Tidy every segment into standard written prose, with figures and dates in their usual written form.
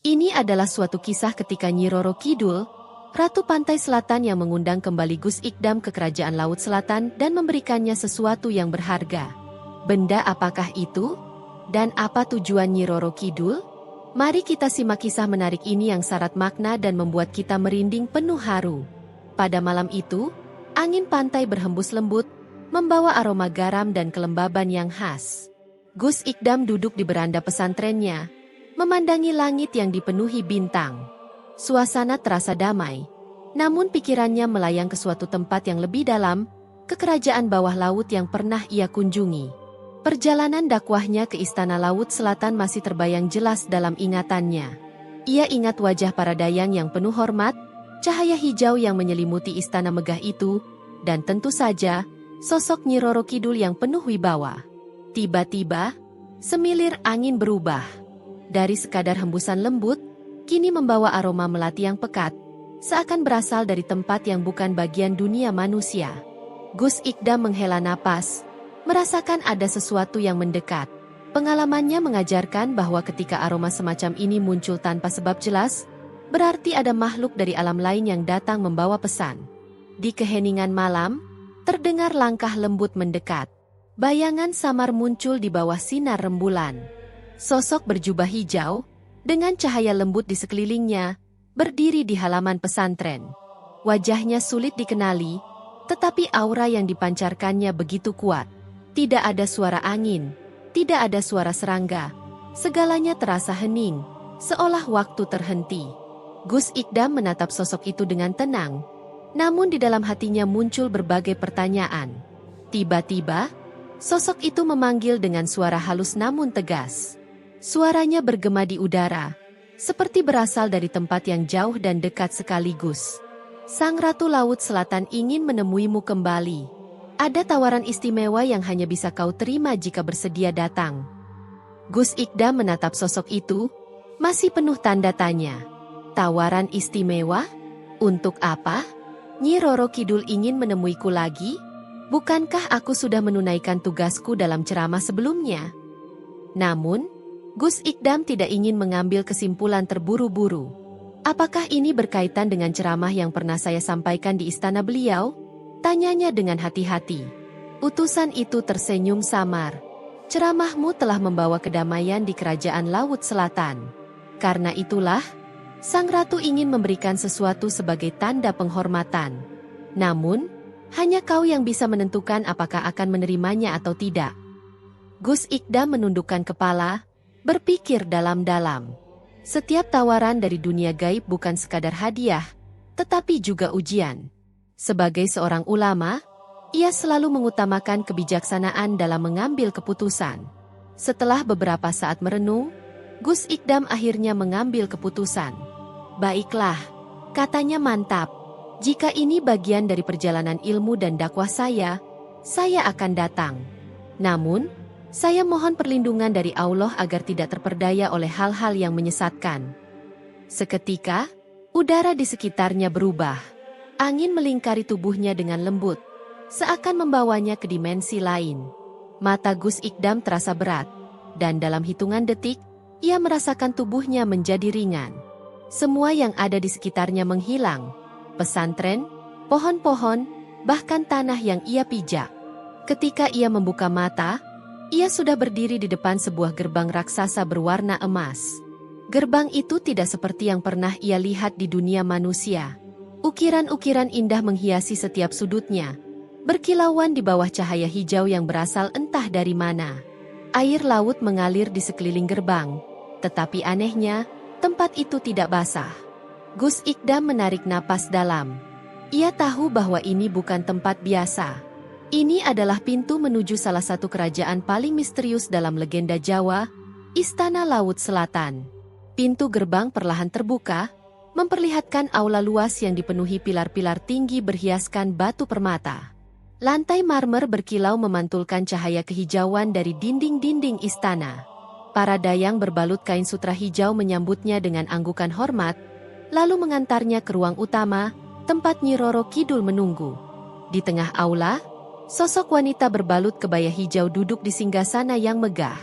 Ini adalah suatu kisah ketika Nyi Roro Kidul, Ratu Pantai Selatan yang mengundang kembali Gus Ikdam ke Kerajaan Laut Selatan dan memberikannya sesuatu yang berharga. Benda apakah itu? Dan apa tujuan Nyi Roro Kidul? Mari kita simak kisah menarik ini yang syarat makna dan membuat kita merinding penuh haru. Pada malam itu, angin pantai berhembus lembut, membawa aroma garam dan kelembaban yang khas. Gus Ikdam duduk di beranda pesantrennya, memandangi langit yang dipenuhi bintang. Suasana terasa damai, namun pikirannya melayang ke suatu tempat yang lebih dalam, ke kerajaan bawah laut yang pernah ia kunjungi. Perjalanan dakwahnya ke Istana Laut Selatan masih terbayang jelas dalam ingatannya. Ia ingat wajah para dayang yang penuh hormat, cahaya hijau yang menyelimuti istana megah itu, dan tentu saja, sosok Nyi Roro Kidul yang penuh wibawa. Tiba-tiba, semilir angin berubah. Dari sekadar hembusan lembut, kini membawa aroma melati yang pekat, seakan berasal dari tempat yang bukan bagian dunia manusia. Gus Ikdam menghela napas, merasakan ada sesuatu yang mendekat. Pengalamannya mengajarkan bahwa ketika aroma semacam ini muncul tanpa sebab jelas, berarti ada makhluk dari alam lain yang datang membawa pesan. Di keheningan malam, terdengar langkah lembut mendekat. Bayangan samar muncul di bawah sinar rembulan. Sosok berjubah hijau, dengan cahaya lembut di sekelilingnya, berdiri di halaman pesantren. Wajahnya sulit dikenali, tetapi aura yang dipancarkannya begitu kuat. Tidak ada suara angin, tidak ada suara serangga. Segalanya terasa hening, seolah waktu terhenti. Gus Ikdam menatap sosok itu dengan tenang, namun di dalam hatinya muncul berbagai pertanyaan. Tiba-tiba, sosok itu memanggil dengan suara halus namun tegas. Suaranya bergema di udara, seperti berasal dari tempat yang jauh dan dekat sekaligus. Sang Ratu Laut Selatan ingin menemuimu kembali. Ada tawaran istimewa yang hanya bisa kau terima jika bersedia datang. Gus Ikdam menatap sosok itu, masih penuh tanda tanya. Tawaran istimewa? Untuk apa? Nyi Roro Kidul ingin menemuiku lagi? Bukankah aku sudah menunaikan tugasku dalam ceramah sebelumnya? Namun, Gus Ikdam tidak ingin mengambil kesimpulan terburu-buru. Apakah ini berkaitan dengan ceramah yang pernah saya sampaikan di istana beliau? Tanyanya dengan hati-hati. Utusan itu tersenyum samar. Ceramahmu telah membawa kedamaian di Kerajaan Laut Selatan. Karena itulah, Sang Ratu ingin memberikan sesuatu sebagai tanda penghormatan. Namun, hanya kau yang bisa menentukan apakah akan menerimanya atau tidak. Gus Ikdam menundukkan kepala, berpikir dalam-dalam. Setiap tawaran dari dunia gaib bukan sekadar hadiah, tetapi juga ujian. Sebagai seorang ulama, ia selalu mengutamakan kebijaksanaan dalam mengambil keputusan. Setelah beberapa saat merenung, Gus Ikdam akhirnya mengambil keputusan. Baiklah, katanya mantap. Jika ini bagian dari perjalanan ilmu dan dakwah saya akan datang. Namun, saya mohon perlindungan dari Allah agar tidak terperdaya oleh hal-hal yang menyesatkan. Seketika, udara di sekitarnya berubah. Angin melingkari tubuhnya dengan lembut, seakan membawanya ke dimensi lain. Mata Gus Ikdam terasa berat, dan dalam hitungan detik, ia merasakan tubuhnya menjadi ringan. Semua yang ada di sekitarnya menghilang. Pesantren, pohon-pohon, bahkan tanah yang ia pijak. Ketika ia membuka mata, ia sudah berdiri di depan sebuah gerbang raksasa berwarna emas. Gerbang itu tidak seperti yang pernah ia lihat di dunia manusia. Ukiran-ukiran indah menghiasi setiap sudutnya, berkilauan di bawah cahaya hijau yang berasal entah dari mana. Air laut mengalir di sekeliling gerbang, tetapi anehnya, tempat itu tidak basah. Gus Ikdam menarik napas dalam. Ia tahu bahwa ini bukan tempat biasa. Ini adalah pintu menuju salah satu kerajaan paling misterius dalam legenda Jawa, Istana Laut Selatan. Pintu gerbang perlahan terbuka, memperlihatkan aula luas yang dipenuhi pilar-pilar tinggi berhiaskan batu permata. Lantai marmer berkilau memantulkan cahaya kehijauan dari dinding-dinding istana. Para dayang berbalut kain sutra hijau menyambutnya dengan anggukan hormat, lalu mengantarnya ke ruang utama, tempat Nyi Roro Kidul menunggu. Di tengah aula, sosok wanita berbalut kebaya hijau duduk di singgasana yang megah.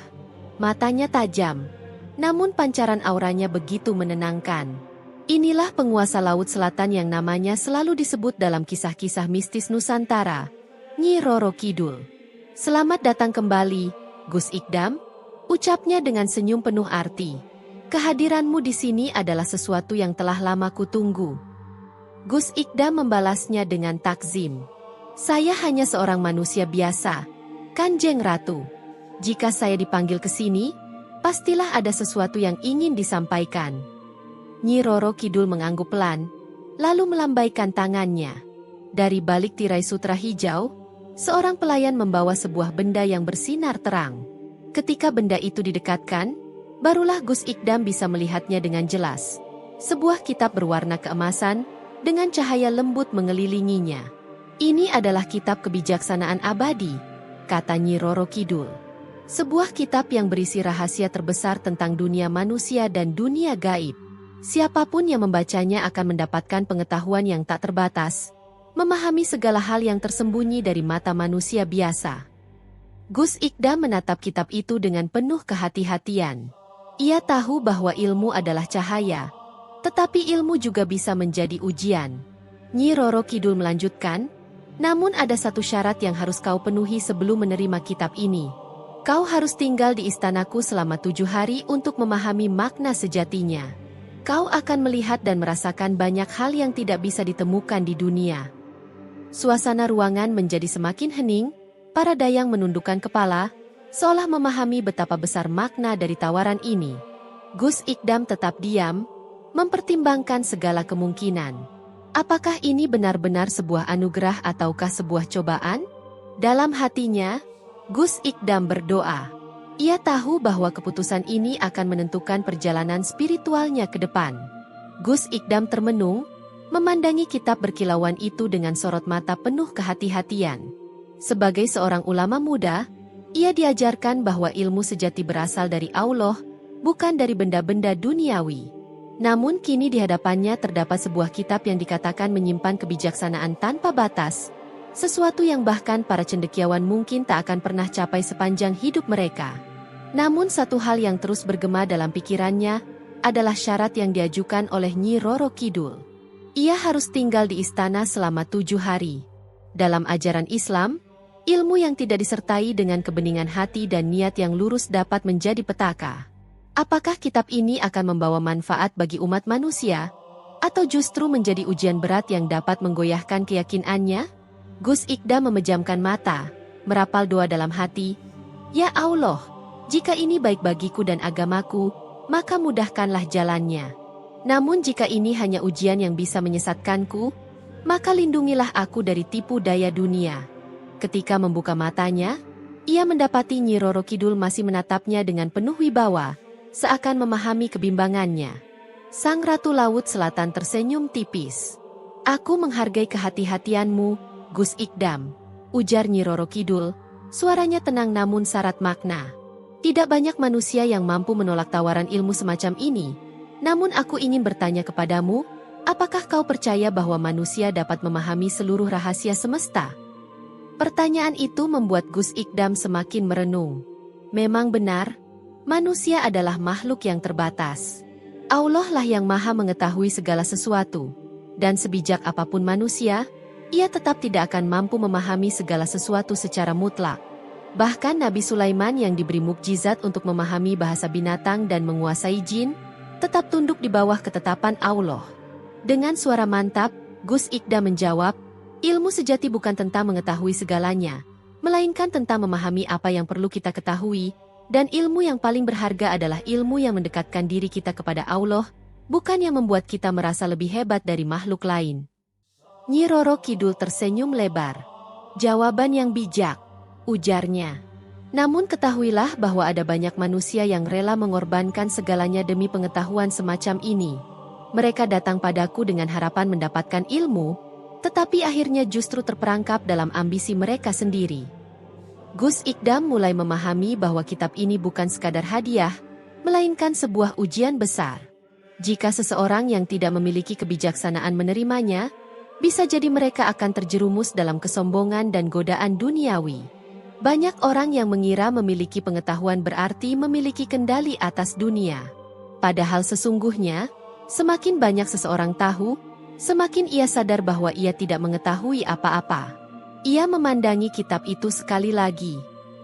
Matanya tajam, Namun pancaran auranya begitu menenangkan. Inilah penguasa Laut Selatan yang namanya selalu disebut dalam kisah-kisah mistis Nusantara, Nyi Roro Kidul. Selamat datang kembali, Gus Ikdam, ucapnya dengan senyum penuh arti. Kehadiranmu di sini adalah sesuatu yang telah lama kutunggu. Gus Ikdam membalasnya dengan takzim. Saya hanya seorang manusia biasa, Kanjeng Ratu. Jika saya dipanggil ke sini, pastilah ada sesuatu yang ingin disampaikan. Nyi Roro Kidul mengangguk pelan, lalu melambaikan tangannya. Dari balik tirai sutra hijau, seorang pelayan membawa sebuah benda yang bersinar terang. Ketika benda itu didekatkan, barulah Gus Ikdam bisa melihatnya dengan jelas. Sebuah kitab berwarna keemasan, dengan cahaya lembut mengelilinginya. Ini adalah kitab kebijaksanaan abadi, kata Nyi Roro Kidul. Sebuah kitab yang berisi rahasia terbesar tentang dunia manusia dan dunia gaib. Siapapun yang membacanya akan mendapatkan pengetahuan yang tak terbatas, memahami segala hal yang tersembunyi dari mata manusia biasa. Gus Ikdam menatap kitab itu dengan penuh kehati-hatian. Ia tahu bahwa ilmu adalah cahaya, tetapi ilmu juga bisa menjadi ujian. Nyi Roro Kidul melanjutkan, namun ada satu syarat yang harus kau penuhi sebelum menerima kitab ini. Kau harus tinggal di istanaku selama 7 hari untuk memahami makna sejatinya. Kau akan melihat dan merasakan banyak hal yang tidak bisa ditemukan di dunia. Suasana ruangan menjadi semakin hening, para dayang menundukkan kepala, seolah memahami betapa besar makna dari tawaran ini. Gus Ikdam tetap diam, mempertimbangkan segala kemungkinan. Apakah ini benar-benar sebuah anugerah ataukah sebuah cobaan? Dalam hatinya, Gus Ikdam berdoa. Ia tahu bahwa keputusan ini akan menentukan perjalanan spiritualnya ke depan. Gus Ikdam termenung, memandangi kitab berkilauan itu dengan sorot mata penuh kehati-hatian. Sebagai seorang ulama muda, ia diajarkan bahwa ilmu sejati berasal dari Allah, bukan dari benda-benda duniawi. Namun kini di hadapannya terdapat sebuah kitab yang dikatakan menyimpan kebijaksanaan tanpa batas, sesuatu yang bahkan para cendekiawan mungkin tak akan pernah capai sepanjang hidup mereka. Namun satu hal yang terus bergema dalam pikirannya adalah syarat yang diajukan oleh Nyi Roro Kidul. Ia harus tinggal di istana selama 7 hari. Dalam ajaran Islam, ilmu yang tidak disertai dengan kebeningan hati dan niat yang lurus dapat menjadi petaka. Apakah kitab ini akan membawa manfaat bagi umat manusia, atau justru menjadi ujian berat yang dapat menggoyahkan keyakinannya? Gus Ikdam memejamkan mata, merapal doa dalam hati. Ya Allah, jika ini baik bagiku dan agamaku, maka mudahkanlah jalannya. Namun jika ini hanya ujian yang bisa menyesatkanku, maka lindungilah aku dari tipu daya dunia. Ketika membuka matanya, ia mendapati Nyi Roro Kidul masih menatapnya dengan penuh wibawa, seakan memahami kebimbangannya. Sang Ratu Laut Selatan tersenyum tipis. Aku menghargai kehati-hatianmu, Gus Ikdam, ujar Nyi Roro Kidul, suaranya tenang namun syarat makna. Tidak banyak manusia yang mampu menolak tawaran ilmu semacam ini, namun aku ingin bertanya kepadamu, apakah kau percaya bahwa manusia dapat memahami seluruh rahasia semesta? Pertanyaan itu membuat Gus Ikdam semakin merenung. Memang benar, manusia adalah makhluk yang terbatas. Allah lah yang maha mengetahui segala sesuatu. Dan sebijak apapun manusia, ia tetap tidak akan mampu memahami segala sesuatu secara mutlak. Bahkan Nabi Sulaiman yang diberi mukjizat untuk memahami bahasa binatang dan menguasai jin, tetap tunduk di bawah ketetapan Allah. Dengan suara mantap, Gus Ikdam menjawab, ilmu sejati bukan tentang mengetahui segalanya, melainkan tentang memahami apa yang perlu kita ketahui. Dan ilmu yang paling berharga adalah ilmu yang mendekatkan diri kita kepada Allah, bukan yang membuat kita merasa lebih hebat dari makhluk lain. Nyi Roro Kidul tersenyum lebar. Jawaban yang bijak, ujarnya. Namun ketahuilah bahwa ada banyak manusia yang rela mengorbankan segalanya demi pengetahuan semacam ini. Mereka datang padaku dengan harapan mendapatkan ilmu, tetapi akhirnya justru terperangkap dalam ambisi mereka sendiri. Gus Ikdam mulai memahami bahwa kitab ini bukan sekadar hadiah, melainkan sebuah ujian besar. Jika seseorang yang tidak memiliki kebijaksanaan menerimanya, bisa jadi mereka akan terjerumus dalam kesombongan dan godaan duniawi. Banyak orang yang mengira memiliki pengetahuan berarti memiliki kendali atas dunia. Padahal sesungguhnya, semakin banyak seseorang tahu, semakin ia sadar bahwa ia tidak mengetahui apa-apa. Ia memandangi kitab itu sekali lagi.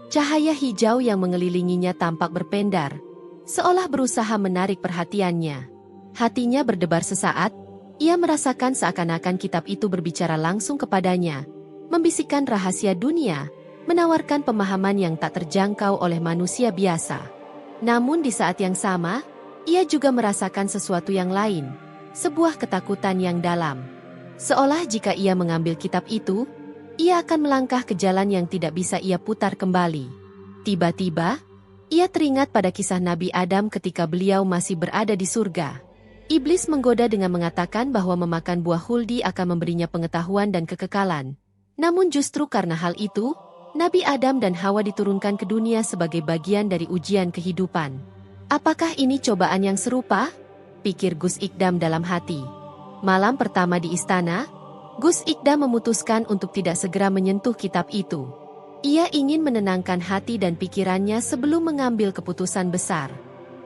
Cahaya hijau yang mengelilinginya tampak berpendar, seolah berusaha menarik perhatiannya. Hatinya berdebar sesaat, ia merasakan seakan-akan kitab itu berbicara langsung kepadanya, membisikkan rahasia dunia, menawarkan pemahaman yang tak terjangkau oleh manusia biasa. Namun di saat yang sama, ia juga merasakan sesuatu yang lain, sebuah ketakutan yang dalam. Seolah jika ia mengambil kitab itu, ia akan melangkah ke jalan yang tidak bisa ia putar kembali. Tiba-tiba, ia teringat pada kisah Nabi Adam ketika beliau masih berada di surga. Iblis menggoda dengan mengatakan bahwa memakan buah huldi akan memberinya pengetahuan dan kekekalan. Namun justru karena hal itu, Nabi Adam dan Hawa diturunkan ke dunia sebagai bagian dari ujian kehidupan. Apakah ini cobaan yang serupa? Pikir Gus Ikdam dalam hati. Malam pertama di istana, Gus Ikdam memutuskan untuk tidak segera menyentuh kitab itu. Ia ingin menenangkan hati dan pikirannya sebelum mengambil keputusan besar.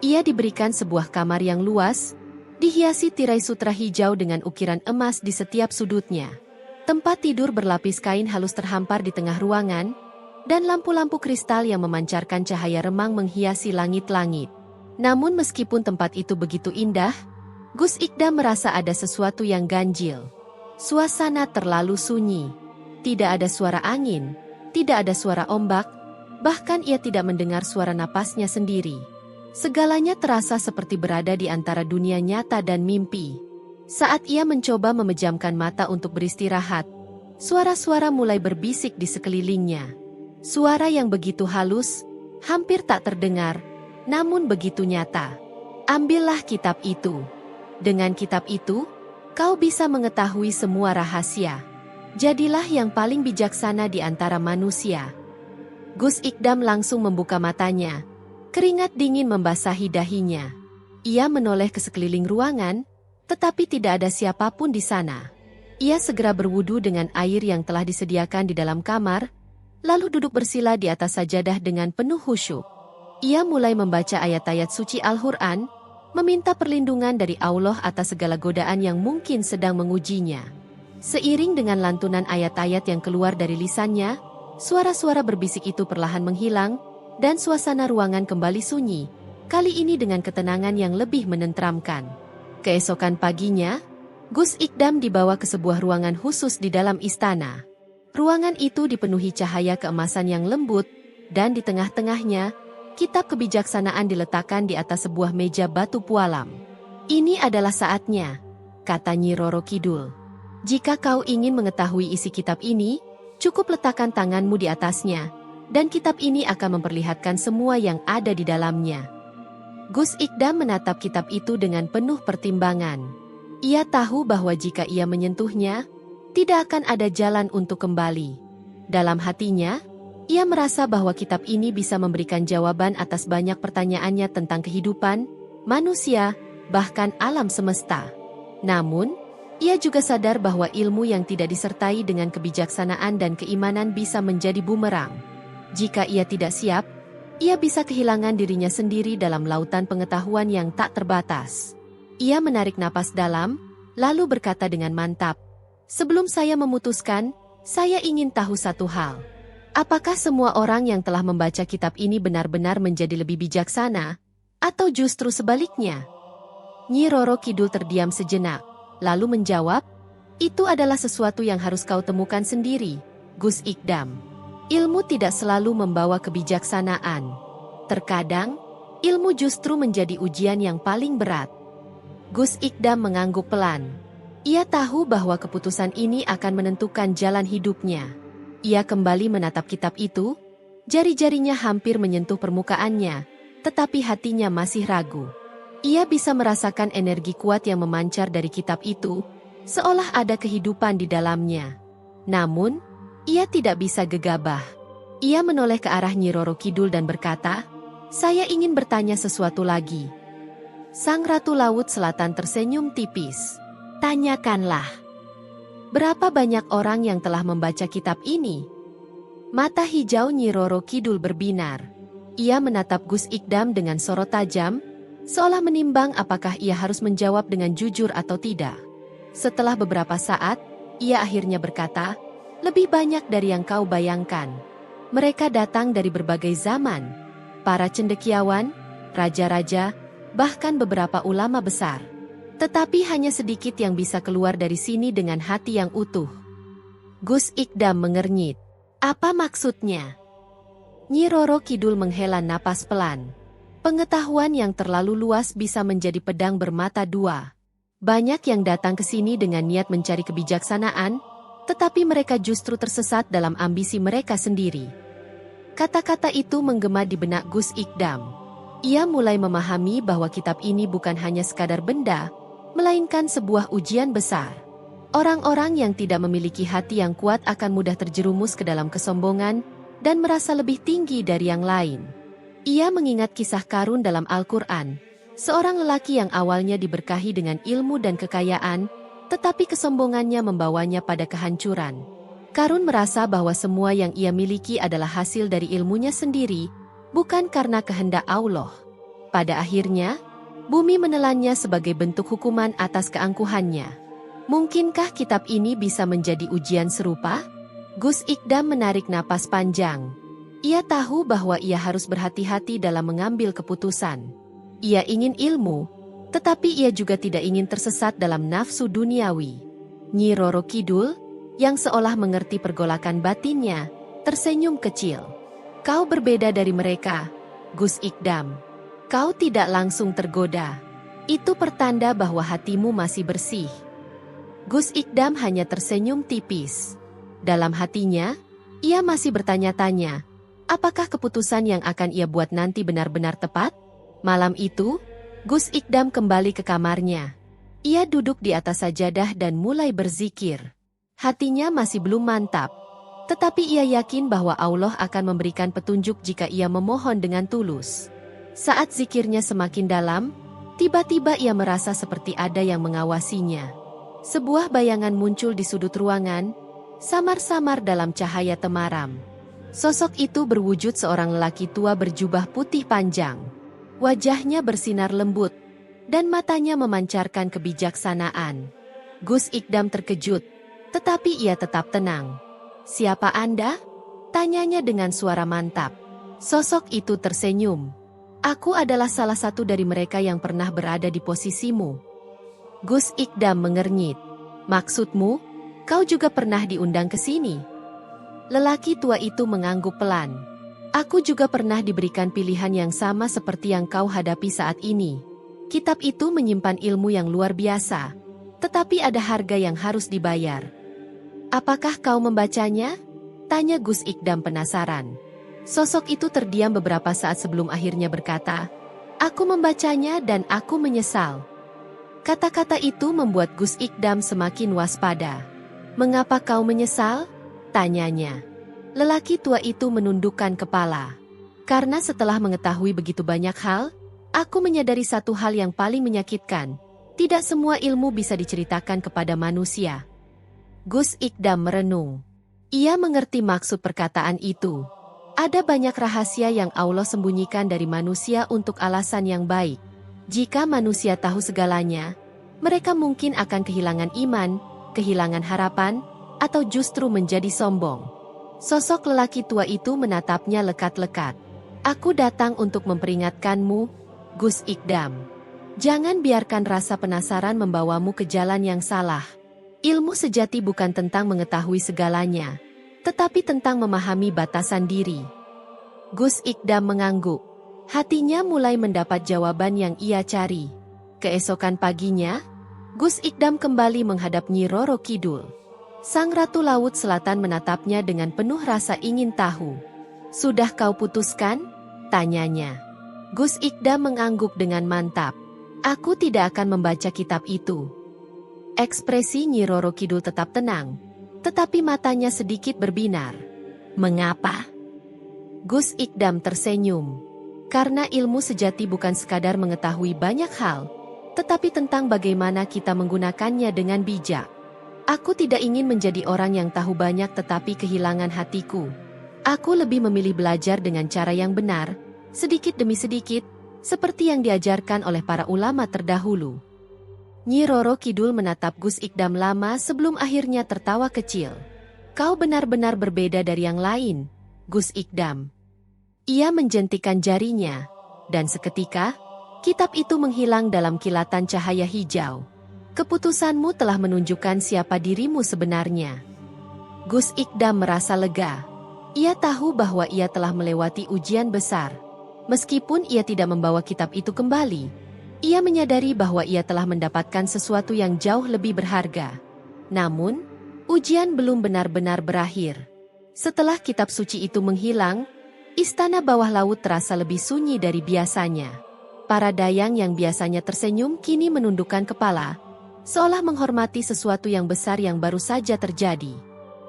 Ia diberikan sebuah kamar yang luas, dihiasi tirai sutra hijau dengan ukiran emas di setiap sudutnya. Tempat tidur berlapis kain halus terhampar di tengah ruangan, dan lampu-lampu kristal yang memancarkan cahaya remang menghiasi langit-langit. Namun meskipun tempat itu begitu indah, Gus Ikdam merasa ada sesuatu yang ganjil. Suasana terlalu sunyi. Tidak ada suara angin, tidak ada suara ombak, bahkan ia tidak mendengar suara napasnya sendiri. Segalanya terasa seperti berada di antara dunia nyata dan mimpi. Saat ia mencoba memejamkan mata untuk beristirahat, suara-suara mulai berbisik di sekelilingnya. Suara yang begitu halus, hampir tak terdengar, namun begitu nyata. Ambillah kitab itu. Dengan kitab itu, kau bisa mengetahui semua rahasia. Jadilah yang paling bijaksana di antara manusia. Gus Ikdam langsung membuka matanya. Keringat dingin membasahi dahinya. Ia menoleh ke sekeliling ruangan, tetapi tidak ada siapapun di sana. Ia segera berwudu dengan air yang telah disediakan di dalam kamar, lalu duduk bersila di atas sajadah dengan penuh khusyuk. Ia mulai membaca ayat-ayat suci Al-Quran, meminta perlindungan dari Allah atas segala godaan yang mungkin sedang mengujinya. Seiring dengan lantunan ayat-ayat yang keluar dari lisannya, suara-suara berbisik itu perlahan menghilang, dan suasana ruangan kembali sunyi, kali ini dengan ketenangan yang lebih menenteramkan. Keesokan paginya, Gus Ikdam dibawa ke sebuah ruangan khusus di dalam istana. Ruangan itu dipenuhi cahaya keemasan yang lembut, dan di tengah-tengahnya, kitab kebijaksanaan diletakkan di atas sebuah meja batu pualam. Ini adalah saatnya, kata Nyi Roro Kidul. Jika kau ingin mengetahui isi kitab ini, cukup letakkan tanganmu di atasnya, dan kitab ini akan memperlihatkan semua yang ada di dalamnya. Gus Ikdam menatap kitab itu dengan penuh pertimbangan. Ia tahu bahwa jika ia menyentuhnya, tidak akan ada jalan untuk kembali. Dalam hatinya, ia merasa bahwa kitab ini bisa memberikan jawaban atas banyak pertanyaannya tentang kehidupan, manusia, bahkan alam semesta. Namun, ia juga sadar bahwa ilmu yang tidak disertai dengan kebijaksanaan dan keimanan bisa menjadi bumerang. Jika ia tidak siap, ia bisa kehilangan dirinya sendiri dalam lautan pengetahuan yang tak terbatas. Ia menarik napas dalam, lalu berkata dengan mantap, "Sebelum saya memutuskan, saya ingin tahu satu hal. Apakah semua orang yang telah membaca kitab ini benar-benar menjadi lebih bijaksana, atau justru sebaliknya?" Nyi Roro Kidul terdiam sejenak, lalu menjawab, "Itu adalah sesuatu yang harus kau temukan sendiri, Gus Ikdam. Ilmu tidak selalu membawa kebijaksanaan. Terkadang, ilmu justru menjadi ujian yang paling berat." Gus Ikdam mengangguk pelan. Ia tahu bahwa keputusan ini akan menentukan jalan hidupnya. Ia kembali menatap kitab itu, jari-jarinya hampir menyentuh permukaannya, tetapi hatinya masih ragu. Ia bisa merasakan energi kuat yang memancar dari kitab itu, seolah ada kehidupan di dalamnya. Namun, ia tidak bisa gegabah. Ia menoleh ke arah Nyi Roro Kidul dan berkata, "Saya ingin bertanya sesuatu lagi." Sang Ratu Laut Selatan tersenyum tipis. "Tanyakanlah." "Berapa banyak orang yang telah membaca kitab ini?" Mata hijau Nyi Roro Kidul berbinar. Ia menatap Gus Ikdam dengan sorot tajam, seolah menimbang apakah ia harus menjawab dengan jujur atau tidak. Setelah beberapa saat, ia akhirnya berkata, "Lebih banyak dari yang kau bayangkan. Mereka datang dari berbagai zaman. Para cendekiawan, raja-raja, bahkan beberapa ulama besar. Tetapi hanya sedikit yang bisa keluar dari sini dengan hati yang utuh." Gus Ikdam mengernyit. "Apa maksudnya?" Nyi Roro Kidul menghela napas pelan. Pengetahuan yang terlalu luas bisa menjadi pedang bermata dua. Banyak yang datang ke sini dengan niat mencari kebijaksanaan, tetapi mereka justru tersesat dalam ambisi mereka sendiri. Kata-kata itu menggema di benak Gus Ikdam. Ia mulai memahami bahwa kitab ini bukan hanya sekadar benda, melainkan sebuah ujian besar. Orang-orang yang tidak memiliki hati yang kuat akan mudah terjerumus ke dalam kesombongan dan merasa lebih tinggi dari yang lain. Ia mengingat kisah Karun dalam Al-Quran, seorang lelaki yang awalnya diberkahi dengan ilmu dan kekayaan, tetapi kesombongannya membawanya pada kehancuran. Karun merasa bahwa semua yang ia miliki adalah hasil dari ilmunya sendiri, bukan karena kehendak Allah. Pada akhirnya, bumi menelannya sebagai bentuk hukuman atas keangkuhannya. Mungkinkah kitab ini bisa menjadi ujian serupa? Gus Ikdam menarik napas panjang. Ia tahu bahwa ia harus berhati-hati dalam mengambil keputusan. Ia ingin ilmu, tetapi ia juga tidak ingin tersesat dalam nafsu duniawi. Nyi Roro Kidul, yang seolah mengerti pergolakan batinnya, tersenyum kecil. "Kau berbeda dari mereka, Gus Ikdam. Kau tidak langsung tergoda. Itu pertanda bahwa hatimu masih bersih." Gus Ikdam hanya tersenyum tipis. Dalam hatinya, ia masih bertanya-tanya, apakah keputusan yang akan ia buat nanti benar-benar tepat? Malam itu, Gus Ikdam kembali ke kamarnya. Ia duduk di atas sajadah dan mulai berzikir. Hatinya masih belum mantap, tetapi ia yakin bahwa Allah akan memberikan petunjuk jika ia memohon dengan tulus. Saat zikirnya semakin dalam, tiba-tiba ia merasa seperti ada yang mengawasinya. Sebuah bayangan muncul di sudut ruangan, samar-samar dalam cahaya temaram. Sosok itu berwujud seorang lelaki tua berjubah putih panjang. Wajahnya bersinar lembut, dan matanya memancarkan kebijaksanaan. Gus Ikdam terkejut, tetapi ia tetap tenang. "Siapa Anda?" tanyanya dengan suara mantap. Sosok itu tersenyum. "Aku adalah salah satu dari mereka yang pernah berada di posisimu." Gus Ikdam mengernyit. "Maksudmu? Kau juga pernah diundang ke sini?" Lelaki tua itu mengangguk pelan. "Aku juga pernah diberikan pilihan yang sama seperti yang kau hadapi saat ini. Kitab itu menyimpan ilmu yang luar biasa, tetapi ada harga yang harus dibayar." "Apakah kau membacanya?" tanya Gus Ikdam penasaran. Sosok itu terdiam beberapa saat sebelum akhirnya berkata, "Aku membacanya dan aku menyesal." Kata-kata itu membuat Gus Ikdam semakin waspada. "Mengapa kau menyesal?" tanyanya. Lelaki tua itu menundukkan kepala. "Karena setelah mengetahui begitu banyak hal, aku menyadari satu hal yang paling menyakitkan. Tidak semua ilmu bisa diceritakan kepada manusia." Gus Ikdam merenung. Ia mengerti maksud perkataan itu. Ada banyak rahasia yang Allah sembunyikan dari manusia untuk alasan yang baik. Jika manusia tahu segalanya, mereka mungkin akan kehilangan iman, kehilangan harapan, atau justru menjadi sombong. Sosok lelaki tua itu menatapnya lekat-lekat. "Aku datang untuk memperingatkanmu, Gus Ikdam. Jangan biarkan rasa penasaran membawamu ke jalan yang salah. Ilmu sejati bukan tentang mengetahui segalanya, tetapi tentang memahami batasan diri." Gus Ikdam mengangguk. Hatinya mulai mendapat jawaban yang ia cari. Keesokan paginya, Gus Ikdam kembali menghadap Nyi Roro Kidul. Sang Ratu Laut Selatan menatapnya dengan penuh rasa ingin tahu. "Sudah kau putuskan?" tanyanya. Gus Ikdam mengangguk dengan mantap. "Aku tidak akan membaca kitab itu." Ekspresi Nyi Roro Kidul tetap tenang, tetapi matanya sedikit berbinar. "Mengapa?" Gus Ikdam tersenyum. "Karena ilmu sejati bukan sekadar mengetahui banyak hal, tetapi tentang bagaimana kita menggunakannya dengan bijak. Aku tidak ingin menjadi orang yang tahu banyak tetapi kehilangan hatiku. Aku lebih memilih belajar dengan cara yang benar, sedikit demi sedikit, seperti yang diajarkan oleh para ulama terdahulu. Nyi Roro Kidul menatap Gus Ikdam lama sebelum akhirnya tertawa kecil. Kau benar-benar berbeda dari yang lain, Gus Ikdam. Ia menjentikan jarinya, dan seketika, kitab itu menghilang dalam kilatan cahaya hijau. Keputusanmu telah menunjukkan siapa dirimu sebenarnya. Gus Ikdam merasa lega. Ia tahu bahwa ia telah melewati ujian besar. Meskipun ia tidak membawa kitab itu kembali, ia menyadari bahwa ia telah mendapatkan sesuatu yang jauh lebih berharga. Namun, ujian belum benar-benar berakhir. Setelah kitab suci itu menghilang, istana bawah laut terasa lebih sunyi dari biasanya. Para dayang yang biasanya tersenyum kini menundukkan kepala, seolah menghormati sesuatu yang besar yang baru saja terjadi.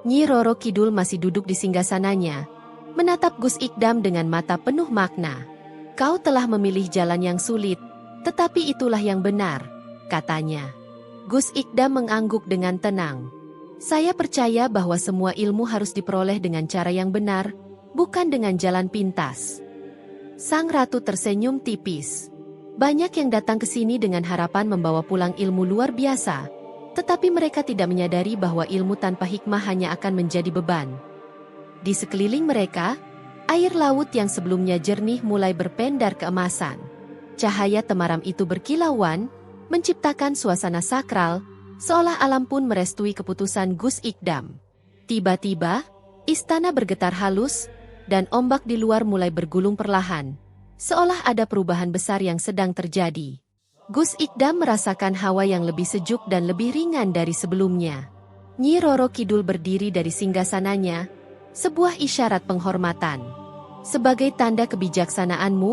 Nyi Roro Kidul masih duduk di singgasananya, menatap Gus Ikdam dengan mata penuh makna. Kau telah memilih jalan yang sulit, tetapi itulah yang benar, katanya. Gus Ikdam mengangguk dengan tenang. Saya percaya bahwa semua ilmu harus diperoleh dengan cara yang benar, bukan dengan jalan pintas. Sang ratu tersenyum tipis. Banyak yang datang ke sini dengan harapan membawa pulang ilmu luar biasa, tetapi mereka tidak menyadari bahwa ilmu tanpa hikmah hanya akan menjadi beban. Di sekeliling mereka, air laut yang sebelumnya jernih mulai berpendar keemasan. Cahaya temaram itu berkilauan, menciptakan suasana sakral, seolah alam pun merestui keputusan Gus Ikdam. Tiba-tiba, istana bergetar halus, dan ombak di luar mulai bergulung perlahan, seolah ada perubahan besar yang sedang terjadi. Gus Ikdam merasakan hawa yang lebih sejuk dan lebih ringan dari sebelumnya. Nyi Roro Kidul berdiri dari singgasananya, sebuah isyarat penghormatan. Sebagai tanda kebijaksanaanmu,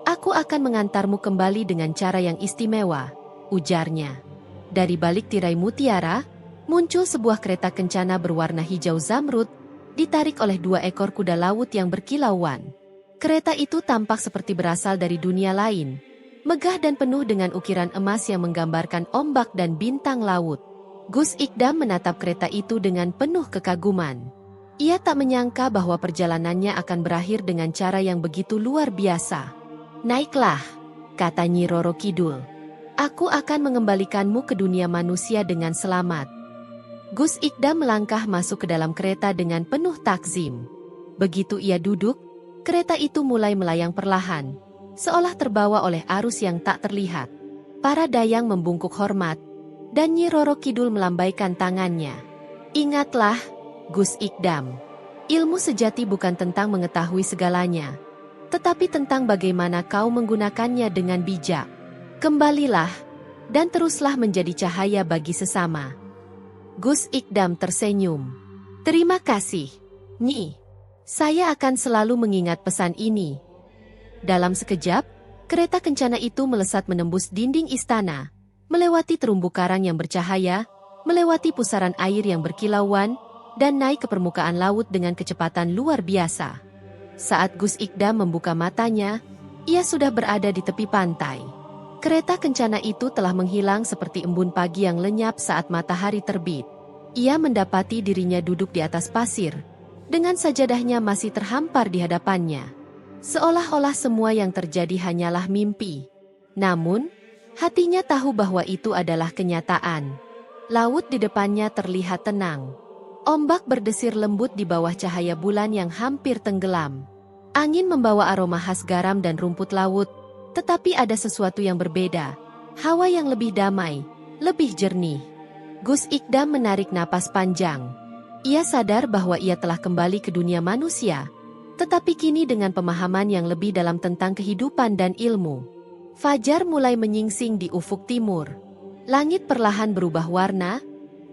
aku akan mengantarmu kembali dengan cara yang istimewa, ujarnya. Dari balik tirai mutiara, muncul sebuah kereta kencana berwarna hijau zamrud, ditarik oleh 2 ekor kuda laut yang berkilauan. Kereta itu tampak seperti berasal dari dunia lain, megah dan penuh dengan ukiran emas yang menggambarkan ombak dan bintang laut. Gus Ikdam menatap kereta itu dengan penuh kekaguman. Ia tak menyangka bahwa perjalanannya akan berakhir dengan cara yang begitu luar biasa. Naiklah, kata Nyi Roro Kidul. Aku akan mengembalikanmu ke dunia manusia dengan selamat. Gus Ikdam melangkah masuk ke dalam kereta dengan penuh takzim. Begitu ia duduk, kereta itu mulai melayang perlahan, seolah terbawa oleh arus yang tak terlihat. Para dayang membungkuk hormat, dan Nyi Roro Kidul melambaikan tangannya. Ingatlah, Gus Ikdam, ilmu sejati bukan tentang mengetahui segalanya, tetapi tentang bagaimana kau menggunakannya dengan bijak. Kembalilah, dan teruslah menjadi cahaya bagi sesama. Gus Ikdam tersenyum. Terima kasih, Nyi. Saya akan selalu mengingat pesan ini. Dalam sekejap, kereta kencana itu melesat menembus dinding istana, melewati terumbu karang yang bercahaya, melewati pusaran air yang berkilauan, dan naik ke permukaan laut dengan kecepatan luar biasa. Saat Gus Ikdam membuka matanya, ia sudah berada di tepi pantai. Kereta kencana itu telah menghilang seperti embun pagi yang lenyap saat matahari terbit. Ia mendapati dirinya duduk di atas pasir, dengan sajadahnya masih terhampar di hadapannya. Seolah-olah semua yang terjadi hanyalah mimpi. Namun, hatinya tahu bahwa itu adalah kenyataan. Laut di depannya terlihat tenang. Ombak berdesir lembut di bawah cahaya bulan yang hampir tenggelam. Angin membawa aroma khas garam dan rumput laut, tetapi ada sesuatu yang berbeda. Hawa yang lebih damai, lebih jernih. Gus Ikdam menarik napas panjang. Ia sadar bahwa ia telah kembali ke dunia manusia, tetapi kini dengan pemahaman yang lebih dalam tentang kehidupan dan ilmu. Fajar mulai menyingsing di ufuk timur. Langit perlahan berubah warna,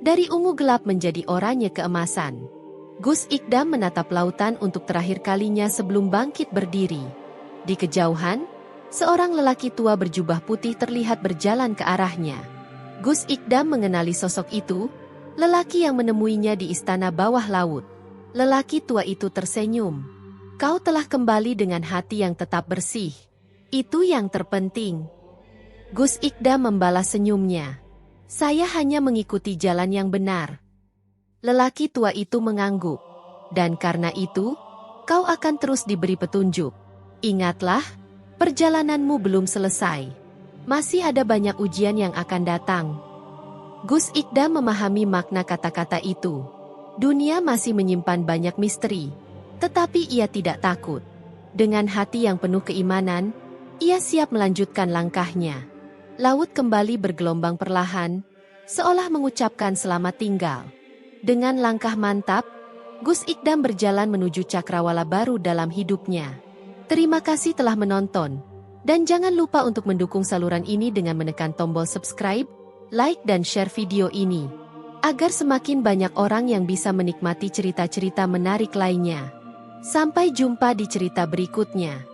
dari ungu gelap menjadi oranye keemasan. Gus Ikdam menatap lautan untuk terakhir kalinya sebelum bangkit berdiri. Di kejauhan, seorang lelaki tua berjubah putih terlihat berjalan ke arahnya. Gus Ikdam mengenali sosok itu, lelaki yang menemuinya di istana bawah laut. Lelaki tua itu tersenyum. Kau telah kembali dengan hati yang tetap bersih. Itu yang terpenting. Gus Ikdam membalas senyumnya. Saya hanya mengikuti jalan yang benar. Lelaki tua itu mengangguk. Dan karena itu, kau akan terus diberi petunjuk. Ingatlah, perjalananmu belum selesai. Masih ada banyak ujian yang akan datang. Gus Ikdam memahami makna kata-kata itu. Dunia masih menyimpan banyak misteri, tetapi ia tidak takut. Dengan hati yang penuh keimanan, ia siap melanjutkan langkahnya. Laut kembali bergelombang perlahan, seolah mengucapkan selamat tinggal. Dengan langkah mantap, Gus Ikdam berjalan menuju cakrawala baru dalam hidupnya. Terima kasih telah menonton. Dan jangan lupa untuk mendukung saluran ini dengan menekan tombol subscribe, like dan share video ini. Agar semakin banyak orang yang bisa menikmati cerita-cerita menarik lainnya. Sampai jumpa di cerita berikutnya.